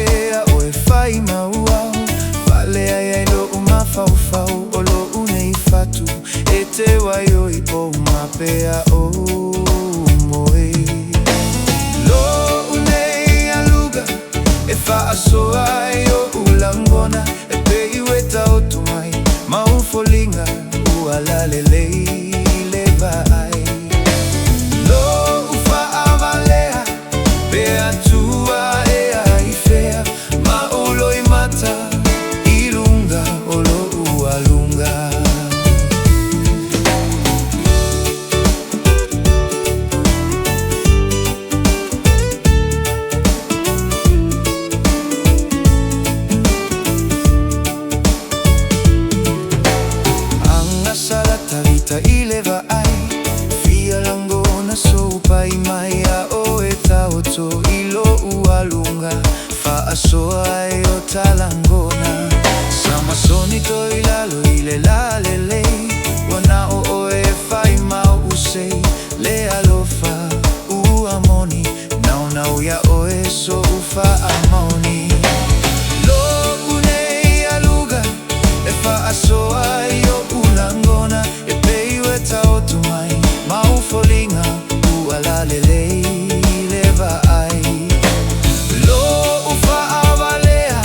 pea o e whai mauau. Wale ai ai lo umawhauwhau o lo unei whatu. E te waioi o umapea o moe. Lo unei aluga e whaasoa ai o ulangona. E pei ue tau tumai maufolinga ua lalelei le vai. Lo ufa avalea pea tua e ai fea. Ma o Loimata ilunga o lo ualunga. Tavita ileva ai fia langona so pai mai a o e tauto ilo ualunga fa asoa ai o talangona sama sonito ilalo ile la lele wana o e fai mau usei le alofa u amoni nau nau ya o e so ufa amoni. Lo unei aluga e fa asoa ai o ulangona. Tau tumai maufolinga ua lalelei le vai. Lo ufa avalea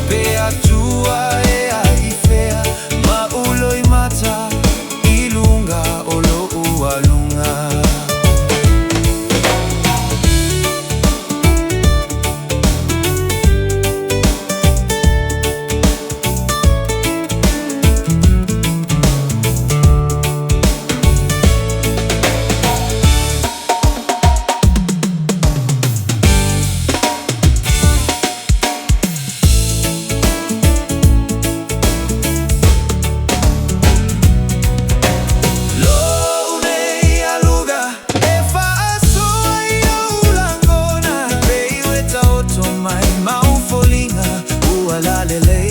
pea tua e ai fea. Ma u Loimata ilunga o lo ualunga. Maufolinga ua lalelei